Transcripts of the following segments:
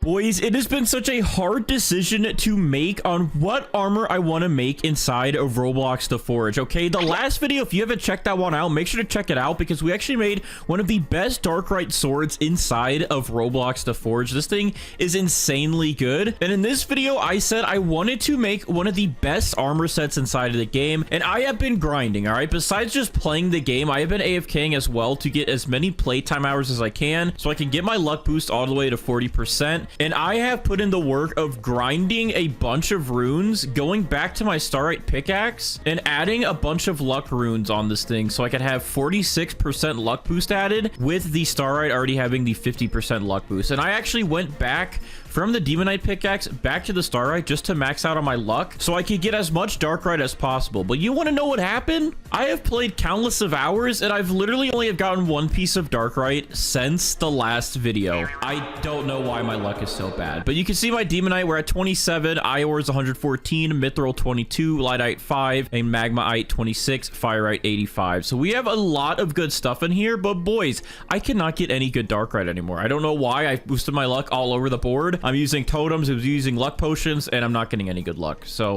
Boys, it has been such a hard decision to make on what armor I want to make inside of Roblox The Forge, okay? The last video, if you haven't checked that one out, make sure to check it out because we actually made one of the best Darkrai swords inside of Roblox The Forge. This thing is insanely good. And in this video, I said I wanted to make one of the best armor sets inside of the game, and I have been grinding, all right? Besides just playing the game, I have been AFKing as well to get as many playtime hours as I can so I can get my luck boost all the way to 40%. And I have put in the work of grinding a bunch of runes, going back to my Starlight pickaxe, and adding a bunch of luck runes on this thing so I could have 46% luck boost added with the Starlight already having the 50% luck boost. And I actually went back from the Demonite pickaxe back to the Starlight just to max out on my luck so I could get as much Darkrai as possible. But you want to know what happened? I have played countless of hours and I've literally only have gotten one piece of Darkrai since the last video. I don't know why my luck is so bad, but you can see my Demonite, we're at 27, Iore's 114, Mithril 22, Lightite 5, and Magmaite 26, Fireite 85. So we have a lot of good stuff in here, but boys, I cannot get any good Darkrai anymore. I don't know why. I boosted my luck all over the board. I'm using totems, I was using luck potions, and I'm not getting any good luck. So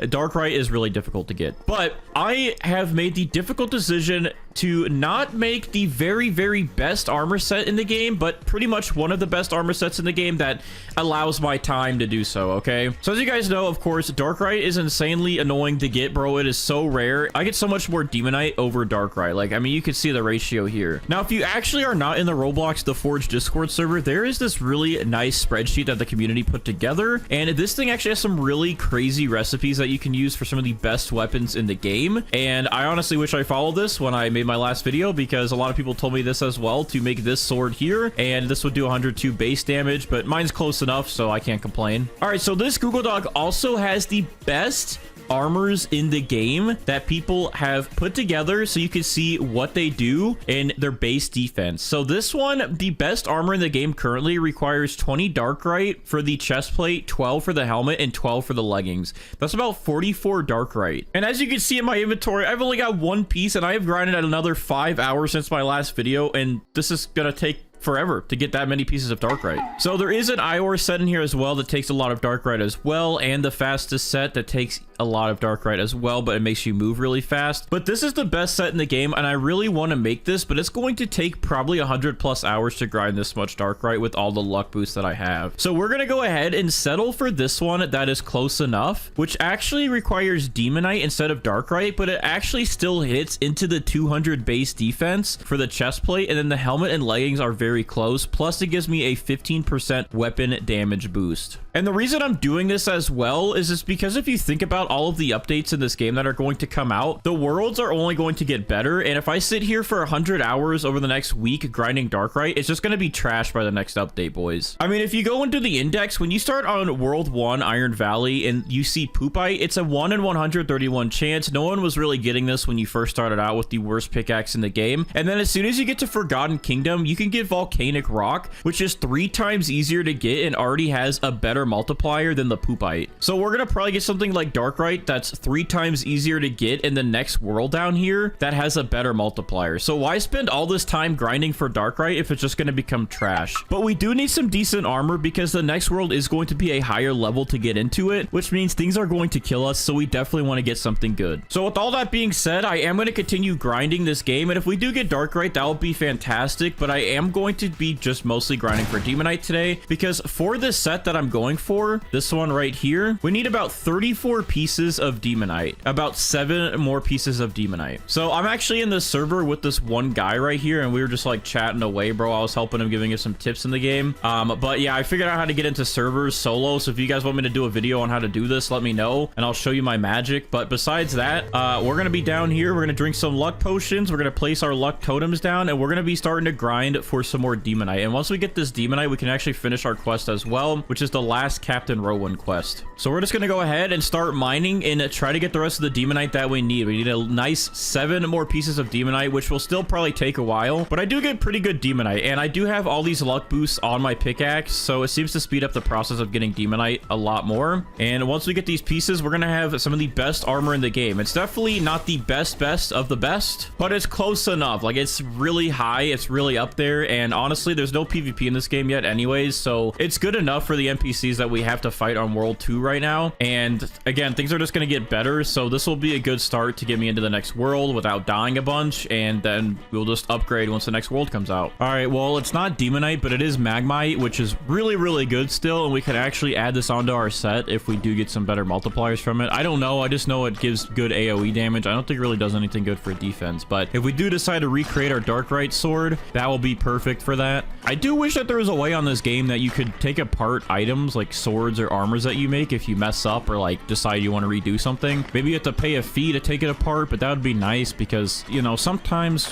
Darkrai is really difficult to get. But I have made the difficult decision to not make the very, very best armor set in the game, but pretty much one of the best armor sets in the game that allows my time to do so, okay? So as you guys know, of course, Darkrai is insanely annoying to get, bro. It is so rare. I get so much more Demonite over Darkrai. Like, I mean, you can see the ratio here. Now, if you actually are not in the Roblox The Forge Discord server, there is this really nice spreadsheet that the community put together, and this thing actually has some really crazy recipes that you can use for some of the best weapons in the game. And I honestly wish I followed this when I made my last video, because a lot of people told me this as well, to make this sword here, and this would do 102 base damage, but mine's close enough, so I can't complain. All right, so this Google Doc also has the best armors in the game that people have put together so you can see what they do in their base defense. So this one, the best armor in the game currently requires 20 Darkrai for the chest plate, 12 for the helmet, and 12 for the leggings. That's about 44 Darkrai. And as you can see in my inventory, I've only got one piece, and I have grinded at another 5 hours since my last video, and this is gonna take forever to get that many pieces of Darkrai. So there is an Ior set in here as well that takes a lot of Darkrai as well, and the fastest set that takes a lot of Darkrai as well, but it makes you move really fast. But this is the best set in the game, and I really want to make this, but it's going to take probably 100+ hours to grind this much Darkrai with all the luck boosts that I have. So we're gonna go ahead and settle for this one that is close enough, which actually requires Demonite instead of Darkrai, but it actually still hits into the 200 base defense for the chest plate, and then the helmet and leggings are very close, plus it gives me a 15% weapon damage boost. And the reason I'm doing this as well is just because if you think about all of the updates in this game that are going to come out, the worlds are only going to get better, and if I sit here for 100 hours over the next week grinding Darkrai, it's just going to be trashed by the next update, boys. I mean, if you go into the index, when you start on World 1 Iron Valley and you see Poopite, it's a 1 in 131 chance. No one was really getting this when you first started out with the worst pickaxe in the game. And then as soon as you get to Forgotten Kingdom, you can get Volcanic Rock, which is 3 times easier to get and already has a better multiplier than the Poopite. So we're gonna probably get something like Darkrai that's 3 times easier to get in the next world down here that has a better multiplier. So why spend all this time grinding for Darkrai if it's just gonna become trash? But we do need some decent armor because the next world is going to be a higher level to get into it, which means things are going to kill us, so we definitely want to get something good. So with all that being said, I am going to continue grinding this game, and if we do get Darkrai, that would be fantastic, but I am going to be just mostly grinding for Demonite today, because for this set that I'm going for, this one right here, we need about 34 pieces of Demonite, about 7 more pieces of Demonite. So I'm actually in this server with this one guy right here, and we were just like chatting away, bro. I was helping him, giving him some tips in the game. But yeah, I figured out how to get into servers solo, so if you guys want me to do a video on how to do this, let me know, and I'll show you my magic. But besides that, we're gonna be down here, we're gonna drink some luck potions, we're gonna place our luck totems down, and we're gonna be starting to grind for some more Demonite. And once we get this Demonite, we can actually finish our quest as well, which is the last last Captain Rowan quest. So we're just gonna go ahead and start mining and try to get the rest of the demonite that we need. We need a nice 7 more pieces of demonite, which will still probably take a while, but I do get pretty good demonite, and I do have all these luck boosts on my pickaxe, so it seems to speed up the process of getting demonite a lot more. And once we get these pieces, we're gonna have some of the best armor in the game. It's definitely not the best of the best, but it's close enough. Like, it's really high, it's really up there, and honestly, there's no PvP in this game yet anyways, so it's good enough for the NPCs that we have to fight on World 2 right now. And again, things are just gonna get better, so this will be a good start to get me into the next world without dying a bunch, and then we'll just upgrade once the next world comes out. All right, well, it's not demonite, but it is magmite, which is really good still, and we can actually add this onto our set if we do get some better multipliers from it. I don't know, I just know it gives good AoE damage. I don't think it really does anything good for defense, but if we do decide to recreate our Darkright sword, that will be perfect for that. I do wish that there was a way on this game that you could take apart items like swords or armors that you make if you mess up or like decide you want to redo something. Maybe you have to pay a fee to take it apart, but that would be nice because, you know, sometimes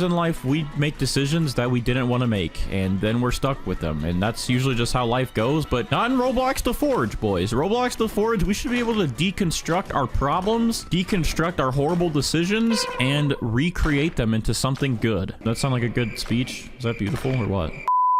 in life we make decisions that we didn't want to make and then we're stuck with them, and that's usually just how life goes. But not in Roblox The Forge, boys. Roblox The Forge, we should be able to deconstruct our problems, deconstruct our horrible decisions, and recreate them into something good. That sound like a good speech? Is that beautiful or what?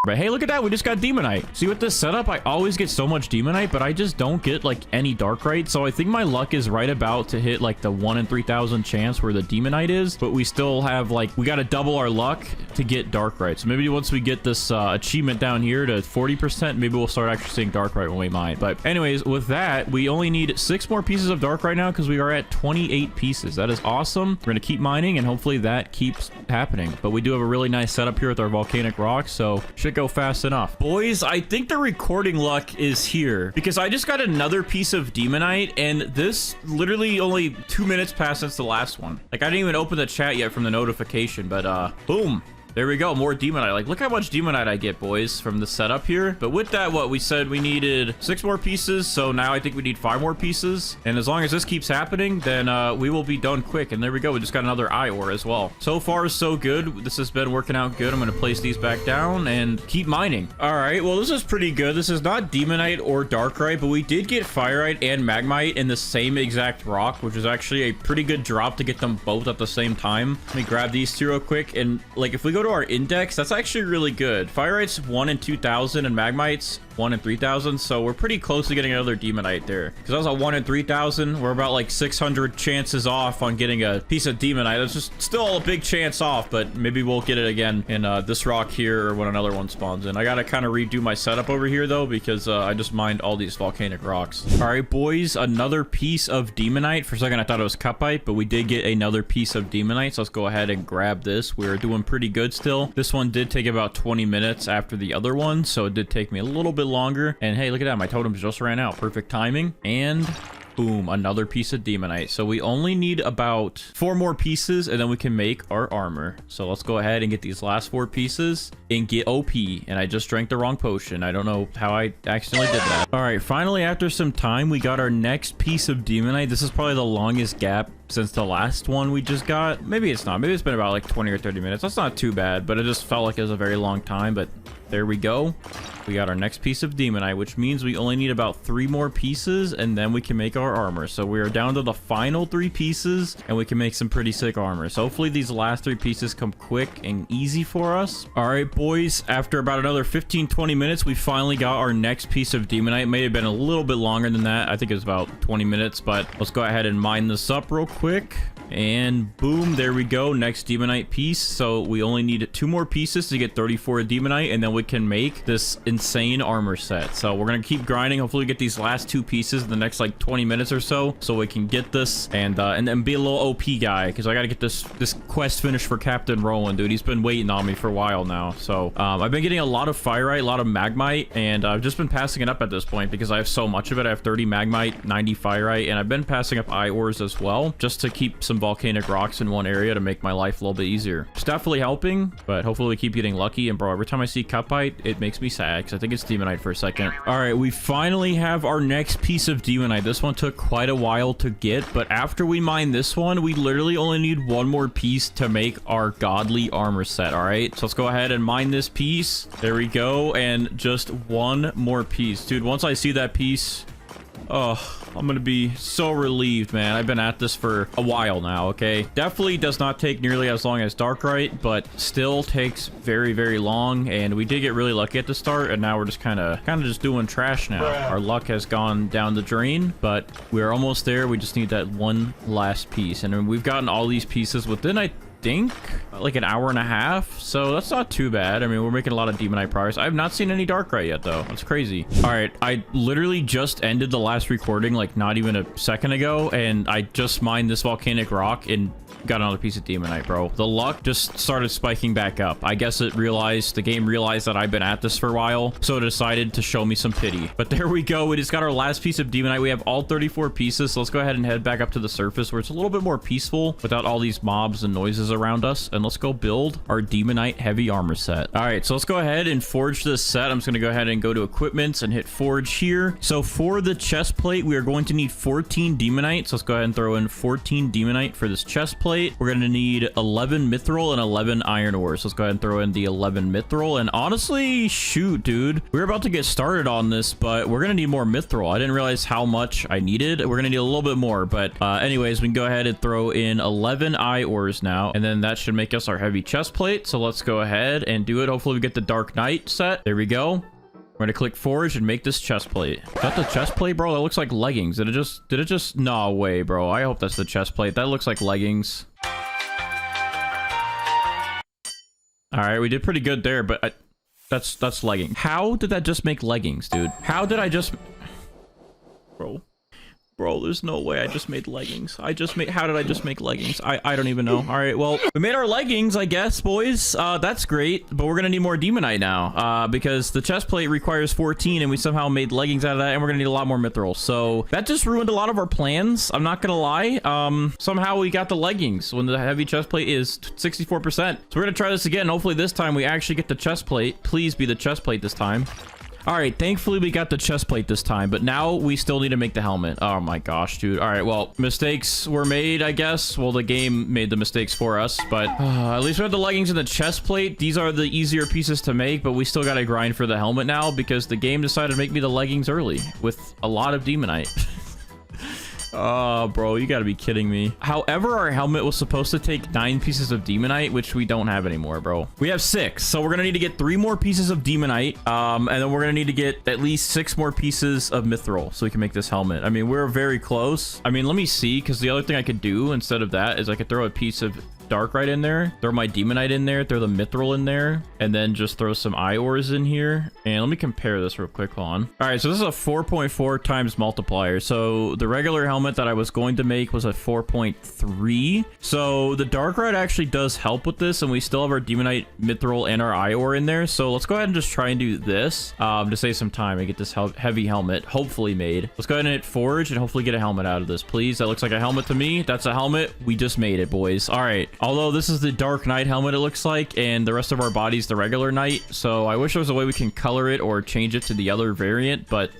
But hey, look at that, we just got demonite. See, with this setup, I always get so much demonite, but I just don't get like any darkright. So I think my luck is right about to hit like the 1 in 3,000 chance where the demonite is, but we still have like, we got to double our luck to get darkright. So maybe once we get this achievement down here to 40%, maybe we'll start actually seeing darkright when we mine. But anyways, with that, we only need 6 more pieces of darkright now because we are at 28 pieces. That is awesome. We're gonna keep mining and hopefully that keeps happening. But we do have a really nice setup here with our volcanic rocks, so should go fast enough. Boys, I think the recording luck is here because I just got another piece of demonite, and this literally only 2 minutes passed since the last one. Like, I didn't even open the chat yet from the notification, but boom. There we go, more demonite. Like, look how much demonite I get, boys, from the setup here. But with that, what we said, we needed 6 more pieces, so now I think we need 5 more pieces. And as long as this keeps happening, then we will be done quick. And there we go, we just got another eye ore as well. So far, so good. This has been working out good. I'm gonna place these back down and keep mining. All right, well, this is pretty good. This is not demonite or darkright, but we did get firite and magmite in the same exact rock, which is actually a pretty good drop to get them both at the same time. Let me grab these 2 real quick. And like, if we go to our index, that's actually really good. Firite's 1 in 2,000 and magmite's 1 in 3,000, so we're pretty close to getting another demonite there. Because I was at 1 in 3,000, we're about like 600 chances off on getting a piece of demonite. It's just still a big chance off, but maybe we'll get it again in this rock here or when another one spawns in. I gotta kind of redo my setup over here though, because I just mined all these volcanic rocks. All right, boys, another piece of demonite. For a second, I thought it was cupite, but we did get another piece of demonite, so let's go ahead and grab this. We're doing pretty good still. This one did take about 20 minutes after the other one, so it did take me a little bit longer. And hey, look at that, my totems just ran out. Perfect timing. And boom, another piece of demonite. So we only need about 4 more pieces and then we can make our armor. So let's go ahead and get these last 4 pieces and get OP. And I just drank the wrong potion. I don't know how I accidentally did that. All right, finally, after some time, we got our next piece of demonite. This is probably the longest gap since the last one we just got. Maybe it's not. Maybe it's been about like 20 or 30 minutes. That's not too bad, but it just felt like it was a very long time. But there we go. We got our next piece of demonite, which means we only need about 3 more pieces and then we can make our armor. So we are down to the final 3 pieces and we can make some pretty sick armor. So hopefully these last 3 pieces come quick and easy for us. All right, boys, after about another 15-20 minutes, we finally got our next piece of demonite. It may have been a little bit longer than that. I think it was about 20 minutes, but let's go ahead and mine this up real quick. And boom, there we go, next demonite piece. So we only need 2 more pieces to get 34 demonite, and then we can make this insane armor set. So we're gonna keep grinding. Hopefully we get these last 2 pieces in the next like 20 minutes or so we can get this and then be a little OP guy, because I gotta get this quest finished for Captain Rowan, dude. He's been waiting on me for a while now. So I've been getting a lot of firite, a lot of magmite, and I've just been passing it up at this point because I have so much of it. I have 30 magmite, 90 firite, and I've been passing up eye ores as well just to keep some volcanic rocks in one area to make my life a little bit easier. It's definitely helping, but hopefully we keep getting lucky. And bro, every time I see Cupite, it makes me sad because I think it's Demonite for a second. All right, we finally have our next piece of Demonite. This one took quite a while to get, but after we mine this one, we literally only need one more piece to make our godly armor set. All right, so let's go ahead and mine this piece. There we go. And just one more piece. Dude, once I see that piece, oh, I'm gonna be so relieved, man. I've been at this for a while now, okay? Definitely does not take nearly as long as Darkrai, but still takes very, very long. And we did get really lucky at the start, and now we're just kind of just doing trash now. Our luck has gone down the drain, but we're almost there. We just need that one last piece. And we've gotten all these pieces within, I think, like an hour and a half, so that's not too bad. I mean, we're making a lot of Demonite progress. I have not seen any Darkrai yet, though. That's crazy. All right, I literally just ended the last recording like not even a second ago, and I just mined this volcanic rock and got another piece of Demonite, bro. The luck just started spiking back up. I guess the game realized that I've been at this for a while, so it decided to show me some pity. But there we go. We just got our last piece of Demonite. We have all 34 pieces, so let's go ahead and head back up to the surface where it's a little bit more peaceful without all these mobs and noises around us, and let's go build our Demonite heavy armor set. All right, so let's go ahead and forge this set. I'm just going to go ahead and go to equipments and hit forge here. So for the chest plate, we are going to need 14 Demonite. So let's go ahead and throw in 14 Demonite for this chest plate. We're going to need 11 mithril and 11 iron ore. So let's go ahead and throw in the 11 mithril. And honestly, shoot, dude, we're about to get started on this, but we're going to need more mithril. I didn't realize how much I needed. We're going to need a little bit more, but anyways, we can go ahead and throw in 11 eye ores now, and then that should make us our heavy chest plate. So let's go ahead and do it. Hopefully we get the Dark Knight set. There we go. We're gonna click forge and make this chest plate. Is that the chest plate, bro? That looks like leggings. Did it just no way, bro. I hope that's the chest plate. That looks like leggings. All right, we did pretty good there, but that's leggings. How did that just make leggings, dude? How did I just, Bro, there's no way I just made leggings. How did I just make leggings? I don't even know. All right, well, we made our leggings, I guess, boys. That's great, but we're gonna need more Demonite now, because the chest plate requires 14, and we somehow made leggings out of that, and we're gonna need a lot more mithril. So that just ruined a lot of our plans. I'm not gonna lie. Somehow we got the leggings when the heavy chest plate is 64%. So we're gonna try this again. Hopefully this time we actually get the chest plate. Please be the chest plate this time. All right, thankfully we got the chest plate this time, but now we still need to make the helmet. Oh my gosh, dude. All right, well, mistakes were made, I guess. Well, the game made the mistakes for us, but at least we have the leggings and the chest plate. These are the easier pieces to make, but we still got to grind for the helmet now because the game decided to make me the leggings early with a lot of Demonite. Oh, bro, you gotta be kidding me. However, our helmet was supposed to take 9 pieces of Demonite, which we don't have anymore, bro. We have 6, so we're gonna need to get 3 more pieces of Demonite, and then we're gonna need to get at least 6 more pieces of mithril so we can make this helmet. I mean, we're very close. I mean, let me see, because the other thing I could do instead of that is I could throw a piece of Darkrai in there, throw my Demonite in there, throw the mithril in there, and then just throw some eye ores in here. And let me compare this real quick. Hold on. All right, so this is a 4.4 times multiplier. So the regular helmet that I was going to make was a 4.3. So the Darkrai actually does help with this, and we still have our Demonite, mithril, and our eye ore in there. So let's go ahead and just try and do this to save some time and get this heavy helmet hopefully made. Let's go ahead and hit forge and hopefully get a helmet out of this, please. That looks like a helmet to me. That's a helmet. We just made it, boys. All right. Although this is the Dark Knight helmet, it looks like, and the rest of our body's the regular Knight. So I wish there was a way we can color it or change it to the other variant, but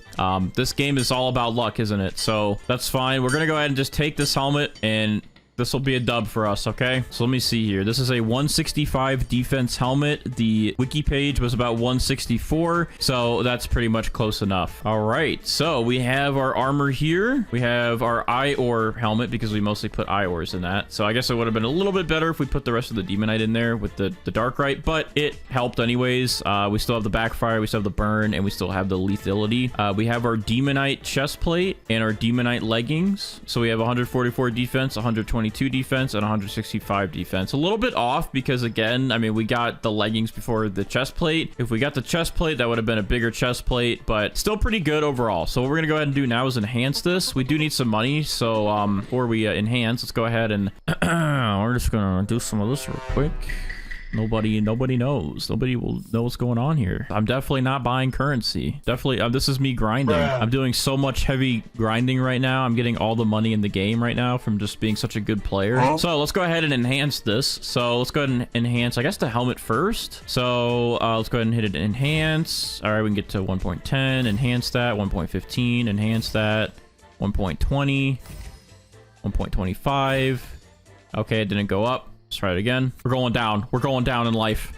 this game is all about luck, isn't it? So that's fine. We're gonna go ahead and just take this helmet, and this will be a dub for us, okay? So let me see here. This is a 165 defense helmet. The wiki page was about 164, so that's pretty much close enough. All right, so we have our armor here. We have our eye ore helmet because we mostly put eye ores in that. So I guess it would have been a little bit better if we put the rest of the Demonite in there with the Darkrai, but it helped anyways. We still have the backfire, we still have the burn, and we still have the lethality. We have our Demonite chest plate and our Demonite leggings. So we have 144 defense, 122 defense, and 165 defense. A little bit off because, again, I mean, we got the leggings before the chest plate. If we got the chest plate, that would have been a bigger chest plate, but still pretty good overall. So what we're gonna go ahead and do now is enhance this. We do need some money, so before we enhance, let's go ahead and we're just gonna do some of this real quick. Nobody knows. Nobody will know what's going on here. I'm definitely not buying currency. Definitely, this is me grinding. I'm doing so much heavy grinding right now. I'm getting all the money in the game right now from just being such a good player. So let's go ahead and enhance this. So let's go ahead and enhance, I guess, the helmet first. So let's go ahead and hit it enhance. All right, we can get to 1.10, enhance that, 1.15, enhance that, 1.20, 1.25. Okay, it didn't go up. Let's try it again. We're going down. We're going down in life.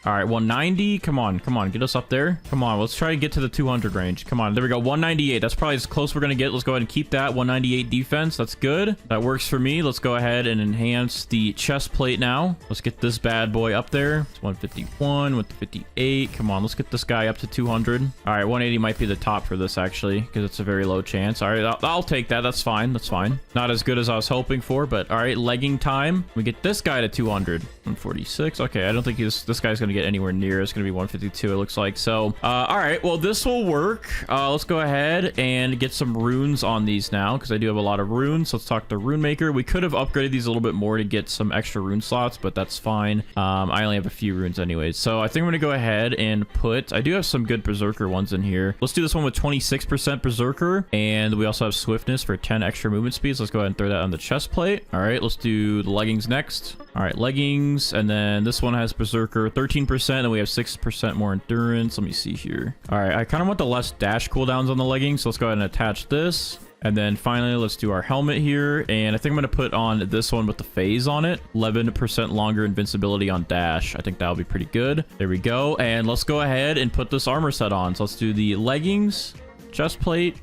All right, 190. Come on, come on. Get us up there. Come on. Let's try to get to the 200 range. Come on. There we go. 198. That's probably as close we're going to get. Let's go ahead and keep that. 198 defense. That's good. That works for me. Let's go ahead and enhance the chest plate now. Let's get this bad boy up there. It's 151 with the 58. Come on. Let's get this guy up to 200. All right, 180 might be the top for this, actually, because it's a very low chance. All right, I'll take that. That's fine. That's fine. Not as good as I was hoping for, but all right, legging time. We get this guy to 200. 146. Okay, I don't think this guy's going to get anywhere near. It's going to be 152, it looks like. So all right, well, this will work. Let's go ahead and get some runes on these now, because I do have a lot of runes. So let's talk to Rune Maker. We could have upgraded these a little bit more to get some extra rune slots, but that's fine. I only have a few runes anyways, so I think I'm going to go ahead and put, I do have some good berserker ones in here. Let's do this one with 26% berserker, and we also have swiftness for 10 extra movement speeds. Let's go ahead and throw that on the chest plate. All right, let's do the leggings next. All right, leggings, and then this one has berserker 13%, and we have 6% more endurance. Let me see here. All right, I kind of want the less dash cooldowns on the leggings, so let's go ahead and attach this. And then finally, let's do our helmet here. And I think I'm going to put on this one with the phase on it. 11% longer invincibility on dash. I think that'll be pretty good. There we go. And let's go ahead and put this armor set on. So let's do the leggings, chest plate,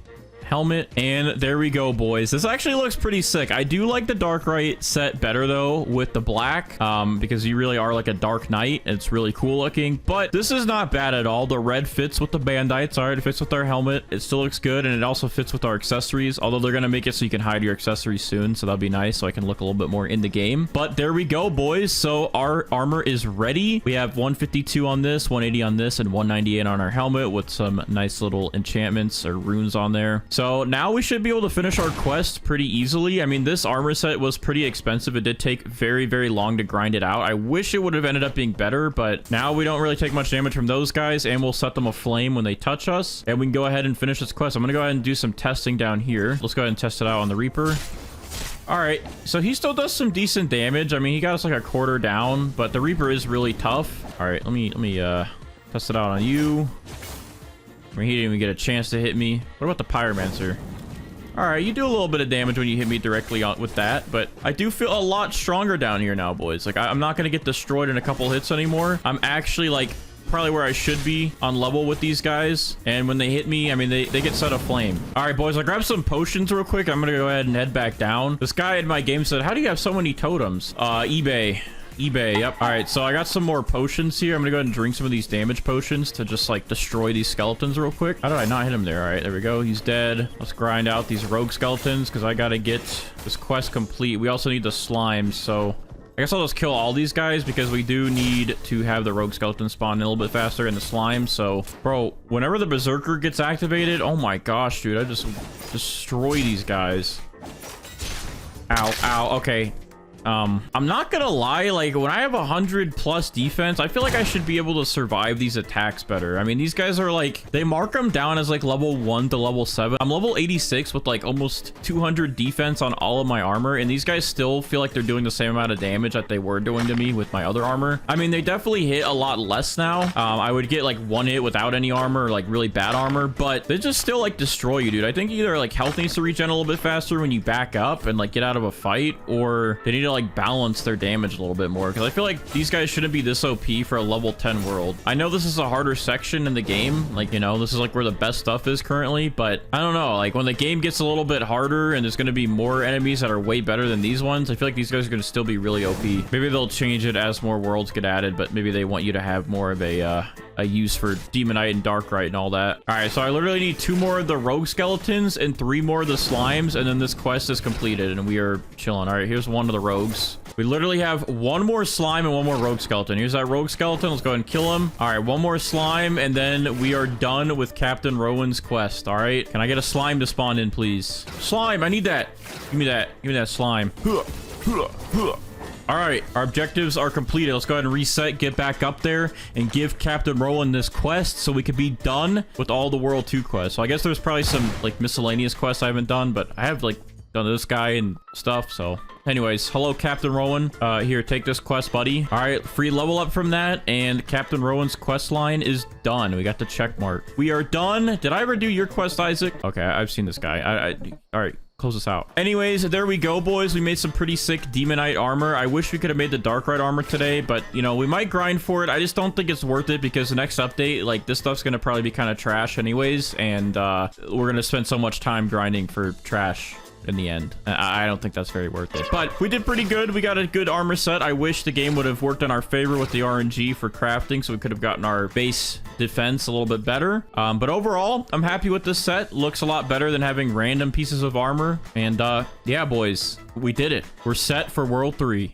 helmet, and there we go, boys. This actually looks pretty sick. I do like the Darklight set better though with the black, because you really are like a dark knight. It's really cool looking, but this is not bad at all. The red fits with the Bandites. All right, it fits with our helmet. It still looks good, and it also fits with our accessories, although they're gonna make it so you can hide your accessories soon, so that'll be nice, so I can look a little bit more in the game. But there we go, boys. So our armor is ready. We have 152 on this, 180 on this, and 198 on our helmet with some nice little enchantments or runes on there. So now we should be able to finish our quest pretty easily. I mean, this armor set was pretty expensive. It did take very, very long to grind it out. I wish it would have ended up being better, but now we don't really take much damage from those guys, and we'll set them aflame when they touch us, and we can go ahead and finish this quest. I'm going to go ahead and do some testing down here. Let's go ahead and test it out on the Reaper. All right, so he still does some decent damage. I mean, he got us like a quarter down, but the Reaper is really tough. All right, let me test it out on you. I mean, he didn't even get a chance to hit me. What about the Pyromancer? All right, you do a little bit of damage when you hit me directly with that, but I do feel a lot stronger down here now, boys. Like, I'm not going to get destroyed in a couple hits anymore. I'm actually, like, probably where I should be on level with these guys. And when they hit me, I mean, they get set aflame. All right, boys, I grabbed some potions real quick. I'm going to go ahead and head back down. This guy in my game said, how do you have so many totems? eBay. Yep. All right, so I got some more potions here. I'm gonna go ahead and drink some of these damage potions to just like destroy these skeletons real quick. How did I not hit him there? All right, there we go. He's dead. Let's grind out these rogue skeletons because I gotta get this quest complete. We also need the slimes, so I guess I'll just kill all these guys because we do need to have the rogue skeleton spawn a little bit faster in the slime. So, bro, whenever the berserker gets activated, oh my gosh, dude, I just destroy these guys. Ow, okay. I'm not gonna lie, like when I have 100+ defense, I feel like I should be able to survive these attacks better. I mean, these guys are like, they mark them down as like level 1 to level 7. I'm level 86 with like almost 200 defense on all of my armor, and these guys still feel like they're doing the same amount of damage that they were doing to me with my other armor. I mean, they definitely hit a lot less now. I would get like one hit without any armor or like really bad armor, but they just still like destroy you, dude. I think either like health needs to regen a little bit faster when you back up and like get out of a fight, or they need to like balance their damage a little bit more, because I feel like these guys shouldn't be this OP for a level 10 world. I know this is a harder section in the game, like, you know, this is like where the best stuff is currently, but I don't know, like when the game gets a little bit harder and there's going to be more enemies that are way better than these ones, I feel like these guys are going to still be really OP. Maybe they'll change it as more worlds get added, but maybe they want you to have more of a use for Demonite and Darklight and all that. All right, so I literally need 2 more of the rogue skeletons and 3 more of the slimes, and then this quest is completed and we are chilling. All right, here's one of the rogues. We literally have 1 more slime and 1 more rogue skeleton. Here's that rogue skeleton. Let's go ahead and kill him. All right, 1 more slime, and then we are done with Captain Rowan's quest. All right, can I get a slime to spawn in, please? Slime, I need that. Give me that. Give me that slime. All right, our objectives are completed. Let's go ahead and reset, get back up there, and give Captain Roland this quest so we could be done with all the World 2 quests. So I guess there's probably some like miscellaneous quests I haven't done, but I have like done this guy and stuff. So anyways, hello, Captain Rowan. Here, take this quest, buddy. All right, free level up from that, and Captain Rowan's quest line is done. We got the check mark. We are done. Did I ever do your quest, Isaac? Okay, I've seen this guy. All right. Close this out. Anyways, there we go, boys. We made some pretty sick Demonite armor. I wish we could have made the Darkrai armor today, but, you know, we might grind for it. I just don't think it's worth it because the next update, like, this stuff's gonna probably be kind of trash anyways, and we're gonna spend so much time grinding for trash in the end. I don't think that's very worth it, but we did pretty good. We got a good armor set. I wish the game would have worked in our favor with the RNG for crafting, so we could have gotten our base defense a little bit better. But overall, I'm happy with this set. Looks a lot better than having random pieces of armor. And yeah, boys, we did it. We're set for World 3.